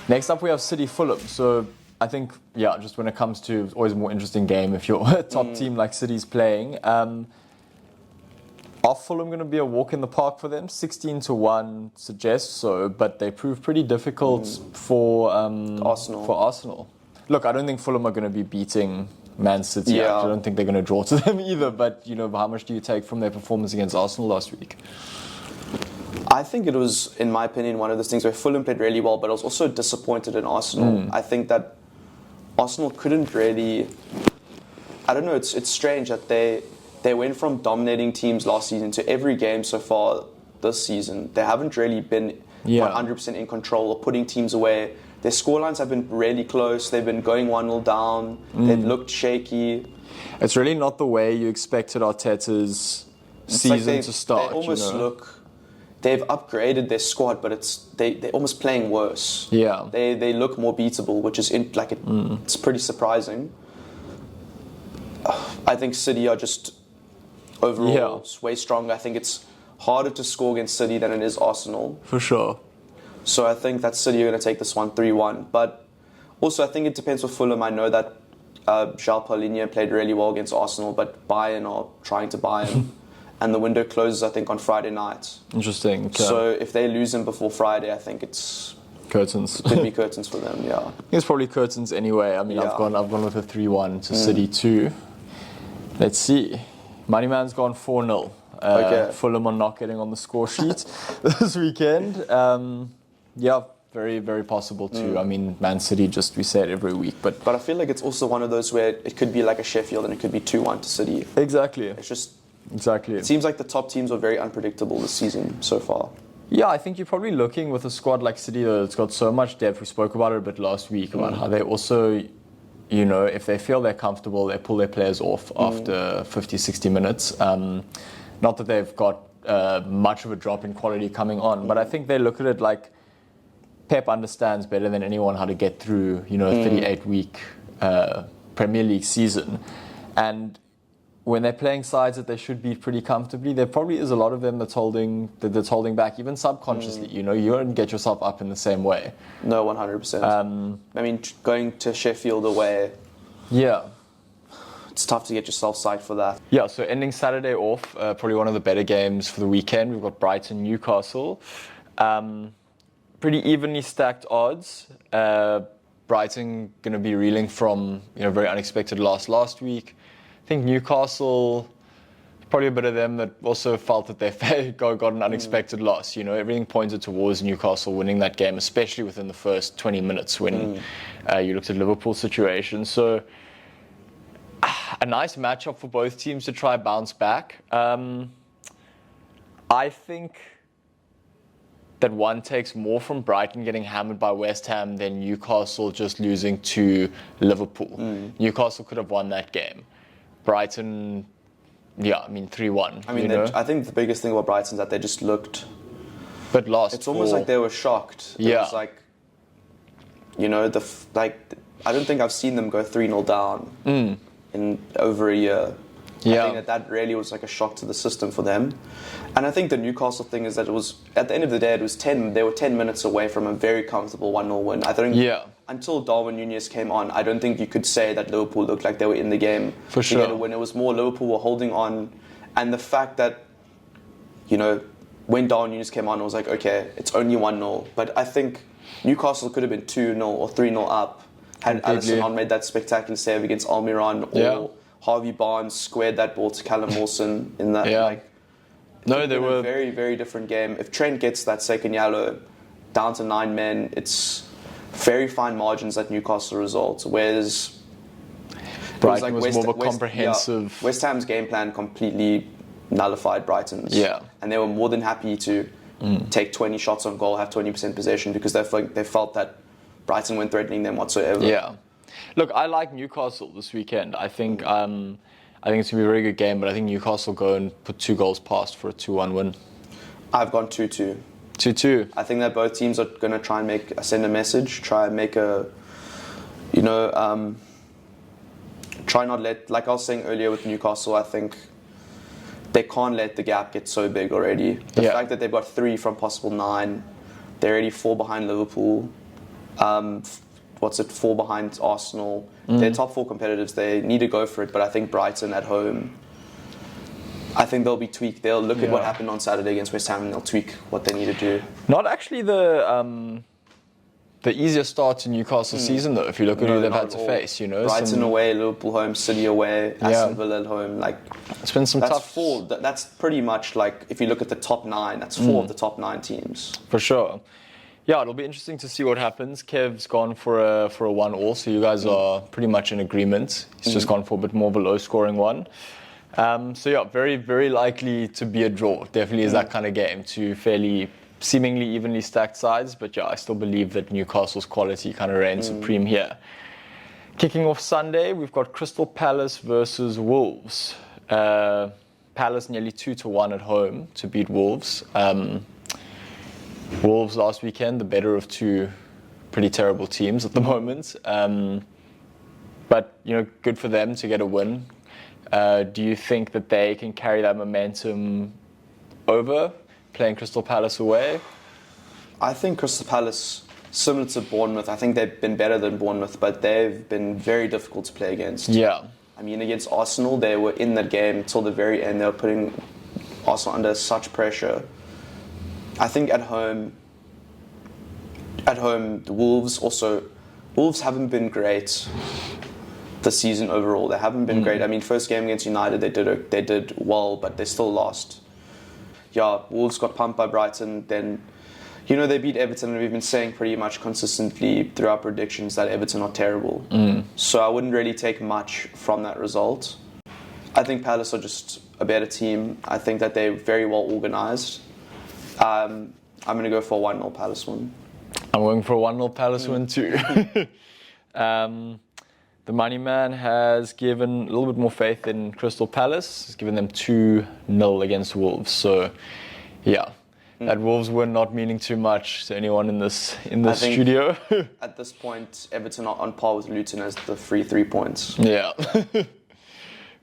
Next up, we have City Fulham. So I think, just when it comes to, it's always a more interesting game if you're a top team like City's playing. Are Fulham going to be a walk in the park for them? 16-1 suggests so, but they prove pretty difficult for Arsenal. Look, I don't think Fulham are going to be beating Man City. Yeah. I don't think they're going to draw to them either. But, how much do you take from their performance against Arsenal last week? I think it was, in my opinion, one of those things where Fulham played really well, but I was also disappointed in Arsenal. I think that Arsenal couldn't really... I don't know, it's strange that they went from dominating teams last season to every game so far this season. They haven't really been 100% in control or putting teams away. Their scorelines have been really close. They've been going 1-0 down. They've looked shaky. It's really not the way you expected Arteta's season to start. They almost look... They've upgraded their squad, but they're almost playing worse. Yeah. They look more beatable, which is it's pretty surprising. I think City are just overall way stronger. I think it's harder to score against City than it is Arsenal. For sure. So I think that City are going to take this one 3-1. But also I think it depends with Fulham. I know that João Paulinho played really well against Arsenal, but Bayern are trying to buy him. And the window closes, I think, on Friday night. Interesting. Okay. So if they lose him before Friday, I think it's... Curtains. It could be curtains for them, yeah. I think it's probably curtains anyway. I mean, I've gone with a 3-1 to City 2. Let's see. MoneyMan's gone 4-0. Okay. Fulham are not getting on the score sheet this weekend. Very, very possible too. I mean, Man City, we say it every week. But I feel like it's also one of those where it could be like a Sheffield and it could be 2-1 to City. Exactly. It's just... Exactly. It seems like the top teams are very unpredictable this season so far. Yeah, I think you're probably looking with a squad like City that's got so much depth. We spoke about it a bit last week about how they also, if they feel they're comfortable, they pull their players off after 50, 60 minutes. Not that they've got much of a drop in quality coming on, but I think they look at it like Pep understands better than anyone how to get through, a 38-week Premier League season. And when they're playing sides that they should beat pretty comfortably, there probably is a lot of them that's holding back, even subconsciously. You don't get yourself up in the same way. No, 100%. I mean, going to Sheffield away. Yeah. It's tough to get yourself psyched for that. Yeah, so ending Saturday off, probably one of the better games for the weekend. We've got Brighton, Newcastle. Pretty evenly stacked odds. Brighton going to be reeling from very unexpected loss last week. I think Newcastle, probably a bit of them that also felt that they got an unexpected loss. Everything pointed towards Newcastle winning that game, especially within the first 20 minutes when you looked at Liverpool's situation. So a nice matchup for both teams to try bounce back. I think that one takes more from Brighton getting hammered by West Ham than Newcastle just losing to Liverpool. Newcastle could have won that game. Brighton, 3-1. I mean, I think the biggest thing about Brighton is that they just looked... But lost. It's almost like they were shocked. It was like, I don't think I've seen them go 3-0 down in over a year. Yeah. I think that really was like a shock to the system for them. And I think the Newcastle thing is that it was, at the end of the day, they were 10 minutes away from a very comfortable 1-0 win. I think until Darwin Núñez came on, I don't think you could say that Liverpool looked like they were in the game to get a win. It was more Liverpool were holding on. And the fact that, when Darwin Núñez came on, it was like, okay, it's only 1-0. But I think Newcastle could have been 2-0 or 3-0 up had Alisson made that spectacular save against Almiron or Harvey Barnes squared that ball to Callum Wilson in that. They were a very, very different game. If Trent gets that second yellow down to 9 men, it's very fine margins that Newcastle results. Whereas Brighton was more of a comprehensive... West Ham's game plan completely nullified Brighton's. Yeah. And they were more than happy to take 20 shots on goal, have 20% possession because they felt that Brighton weren't threatening them whatsoever. Yeah. Look, I like Newcastle this weekend. I think it's going to be a very good game, but I think Newcastle go and put 2 goals past for a 2-1 win. I've gone 2-2. 2-2. I think that both teams are going to try and send a message, try and make try not let, like I was saying earlier with Newcastle, I think they can't let the gap get so big already. The fact that they've got 3 from possible 9, they're already 4 behind Liverpool. 4 behind Arsenal. They're top 4 competitors. They need to go for it, but I think Brighton at home, I think they'll be tweaked. They'll look at what happened on Saturday against West Ham and they'll tweak what they need to do. Not actually the easier start to Newcastle season though, if you look at who they've had to face, you know. Brighton away, Liverpool home, City away, Aston Villa at home. Like, it's been some tough. That's pretty much like, if you look at the top 9, that's 4 of the top 9 teams. For sure. Yeah, it'll be interesting to see what happens. Kev's gone for a 1-all, so you guys are pretty much in agreement. He's just gone for a bit more of a low-scoring one. So yeah, very, very likely to be a draw. Definitely is that kind of game. Two fairly, seemingly evenly stacked sides, but yeah, I still believe that Newcastle's quality kind of reigns supreme here. Kicking off Sunday, we've got Crystal Palace versus Wolves. Palace nearly 2-1 at home to beat Wolves. Wolves last weekend, the better of two pretty terrible teams at the moment. But, you know, good for them to get a win. Do you think that they can carry that momentum over, playing Crystal Palace away? I think Crystal Palace, similar to Bournemouth, I think they've been better than Bournemouth, but they've been very difficult to play against. Yeah. I mean, against Arsenal, they were in that game till the very end. They were putting Arsenal under such pressure. I think at home, the Wolves haven't been great this season overall. They haven't been great. I mean, first game against United, they did well, but they still lost. Yeah, Wolves got pumped by Brighton. Then, you know, they beat Everton, and we've been saying pretty much consistently through our predictions that Everton are terrible. So I wouldn't really take much from that result. I think Palace are just a better team. I think that they're very well organised. I'm going to go for a 1-0 Palace win. I'm going for a 1-0 Palace win too. The MoneyMan has given a little bit more faith in Crystal Palace. He's given them 2-0 against Wolves. So, yeah, that Wolves win not meaning too much to anyone in this studio. At this point, Everton are on par with Luton as the free 3 points. Yeah.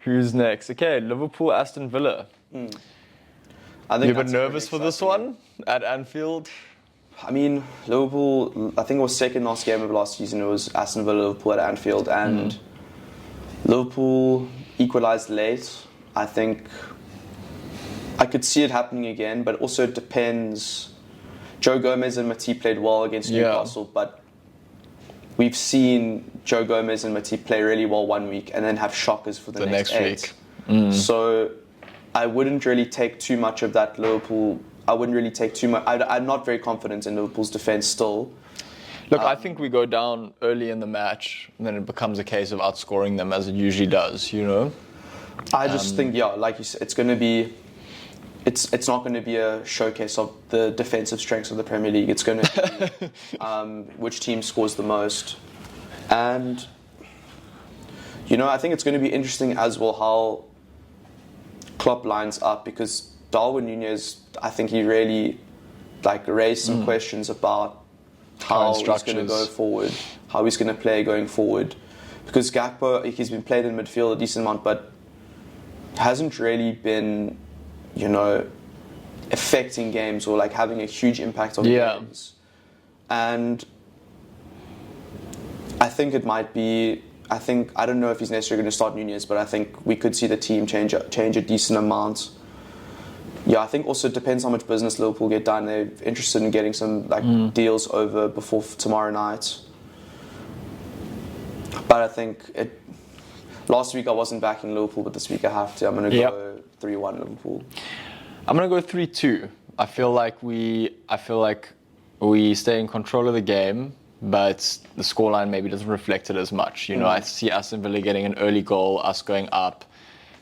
Who's next? Okay, Liverpool, Aston Villa. I think you're a bit nervous for this one at Anfield? I mean, Liverpool, I think it was second last game of last season. It was Aston Villa, Liverpool at Anfield. And Liverpool equalised late. I think I could see it happening again, but also it depends. Joe Gomez and Matip played well against Newcastle, but we've seen Joe Gomez and Matip play really well one week and then have shockers for the next 8. So I wouldn't really take too much of that Liverpool. I wouldn't really take too much. I'm not very confident in Liverpool's defence still. Look, I think we go down early in the match and then it becomes a case of outscoring them as it usually does, you know? I just think, like you said, it's going to be... It's not going to be a showcase of the defensive strengths of the Premier League. It's going to be which team scores the most. And, you know, I think it's going to be interesting as well how Klopp lines up, because Darwin Núñez, I think he really raised some questions about how he's going to go forward, how he's going to play going forward. Because Gakpo, he's been played in midfield a decent amount, but hasn't really been, you know, affecting games or having a huge impact on games. And I think it might be, I don't know if he's necessarily going to start Núñez, but I think we could see the team change a decent amount. Yeah, I think also it depends how much business Liverpool get done. They're interested in getting some deals over before tomorrow night. But I think last week I wasn't backing Liverpool, but this week I have to. I'm going to go 3-1 Liverpool. I'm going to go 3-2. I feel like we stay in control of the game, but the scoreline maybe doesn't reflect it as much. You know, I see Aston Villa getting an early goal, us going up,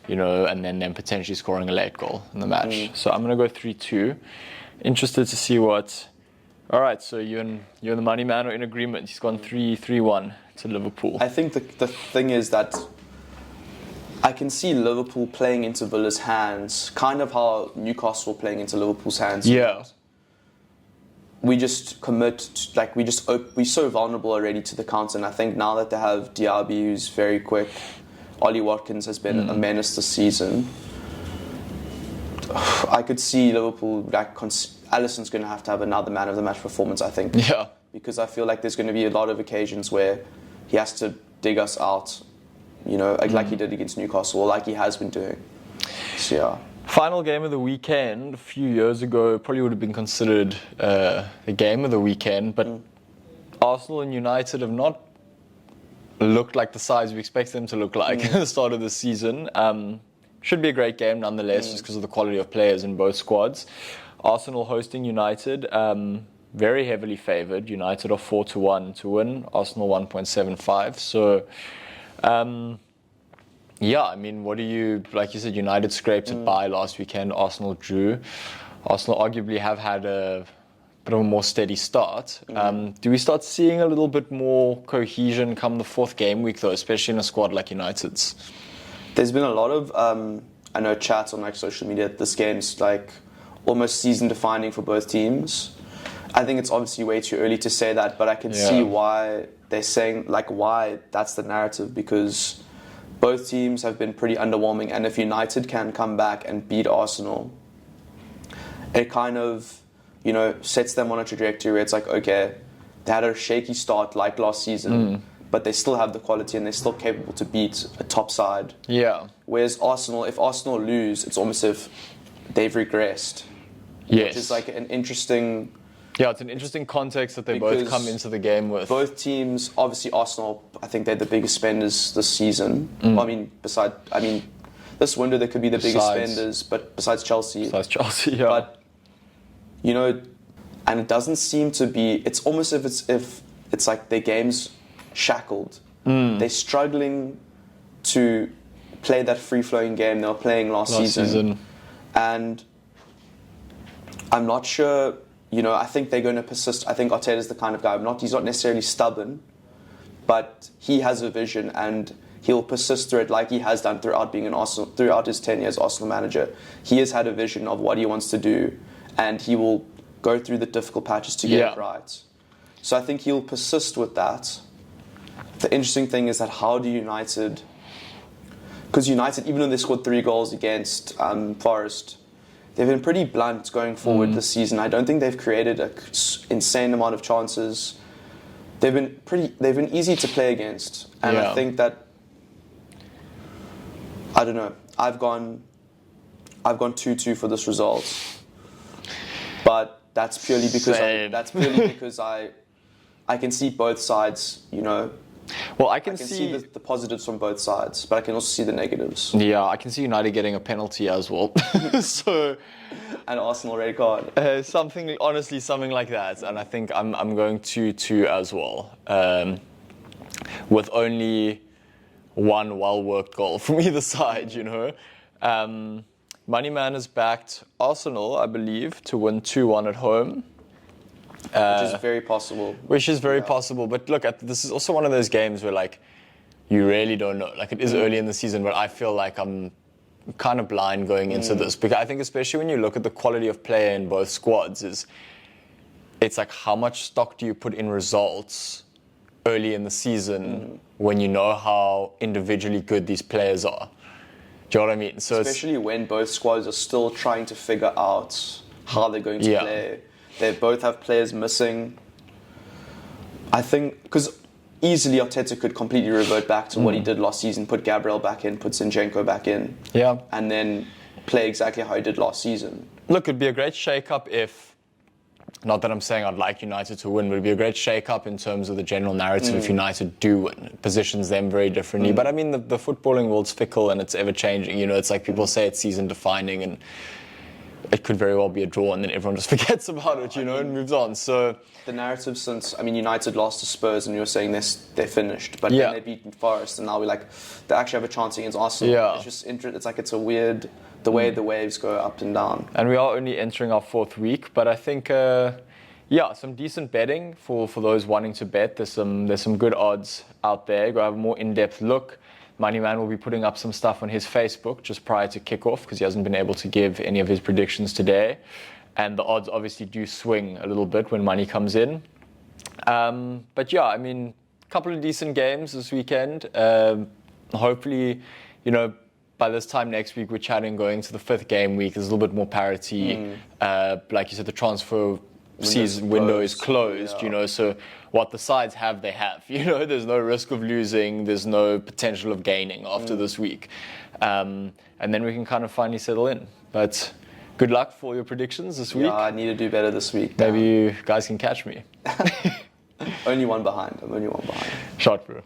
you know, and then potentially scoring a late goal in the match. So I'm going to go 3-2. Interested to see what... All right, so you and the MoneyMan are in agreement. He's gone 3-1 to Liverpool. I think the thing is that I can see Liverpool playing into Villa's hands, kind of how Newcastle playing into Liverpool's hands. Yeah. We just we're so vulnerable already to the counter, and I think now that they have Diaby, who's very quick, Ollie Watkins has been a menace this season. I could see Liverpool, Alisson's going to have another man of the match performance, I think. Yeah. because I feel like there's going to be a lot of occasions where he has to dig us out, like he did against Newcastle, or like he has been doing. So, yeah. Final game of the weekend, a few years ago, probably would have been considered the game of the weekend, but Arsenal and United have not looked like the sides we expect them to look like at the start of the season. Should be a great game nonetheless, just because of the quality of players in both squads. Arsenal hosting United, very heavily favoured. United are 4-1 to win, Arsenal 1.75. So, what do you, like you said, United scraped it by last weekend, Arsenal drew. Arsenal arguably have had a bit of a more steady start. Do we start seeing a little bit more cohesion come the fourth game week, though, especially in a squad like United's? There's been a lot of, I know, chats on like social media. This game's like almost season defining for both teams. I think it's obviously way too early to say that, but I can see why they're saying, like, why that's the narrative, because both teams have been pretty underwhelming, and if United can come back and beat Arsenal, it kind of, sets them on a trajectory where it's like, okay, they had a shaky start like last season, but they still have the quality and they're still capable to beat a top side. Yeah. Whereas Arsenal, if Arsenal lose, it's almost as if they've regressed. Yes. Which is like an interesting... Yeah, it's an interesting context that they both come into the game with. Both teams, obviously Arsenal, I think they're the biggest spenders this season. Well, this window they could be the biggest spenders, but besides Chelsea. Besides Chelsea, yeah. But, and it doesn't seem to be, it's almost as if it's like their game's shackled. They're struggling to play that free-flowing game they were playing last season. And I'm not sure... I think they're going to persist. I think Arteta's the kind of guy. He's not necessarily stubborn, but he has a vision and he'll persist through it, like he has done throughout his tenure as Arsenal manager. He has had a vision of what he wants to do, and he will go through the difficult patches to get it right. So I think he'll persist with that. The interesting thing is that how do United... Because United, even though they scored 3 goals against Forest... They've been pretty blunt going forward this season. I don't think they've created an insane amount of chances. They've been easy to play against. And I think that, I don't know, I've gone 2-2 for this result. But that's purely because I can see both sides, Well, I can can see the positives from both sides, but I can also see the negatives. Yeah, I can see United getting a penalty as well. So, an Arsenal red card. Something like that. And I think I'm going 2-2 as well, with only one well-worked goal from either side. MoneyMan has backed Arsenal, I believe, to win 2-1 at home. Which is very possible. Possible. But look, this is also one of those games where, like, you really don't know. Like, it is early in the season, but I feel like I'm kind of blind going into this. Because I think especially when you look at the quality of player in both squads, it's like how much stock do you put in results early in the season when you know how individually good these players are. Do you know what I mean? So especially when both squads are still trying to figure out how they're going to play. They both have players missing. I think, because easily Arteta could completely revert back to what he did last season, put Gabriel back in, put Zinchenko back in, and then play exactly how he did last season. Look, it'd be a great shake-up if, not that I'm saying I'd like United to win, but it'd be a great shake-up in terms of the general narrative if United do win. It positions them very differently. But I mean, the footballing world's fickle and it's ever-changing. It's like people say it's season-defining, and it could very well be a draw, and then everyone just forgets about it, and moves on. So the narrative since, United lost to Spurs, and you were saying they're finished, but then they beat Forest, and now we're like, they actually have a chance against Arsenal. Yeah. It's just it's like it's a weird, the way the waves go up and down. And we are only entering our 4th week, but I think, some decent betting for those wanting to bet. There's some good odds out there. Go have a more in-depth look. MoneyMan will be putting up some stuff on his Facebook just prior to kickoff because he hasn't been able to give any of his predictions today. And the odds obviously do swing a little bit when money comes in. But yeah, a couple of decent games this weekend. Hopefully, by this time next week, we're chatting going to the 5th game week. There's a little bit more parity. Like you said, the transfer season window is closed, yeah. you know, so what the sides have, they have, you know, there's no risk of losing, there's no potential of gaining after this week. And then we can kind of finally settle in. But good luck for your predictions this week. Yeah, I need to do better this week. Maybe you guys can catch me. Only one behind. I'm only one behind. Shot, bro.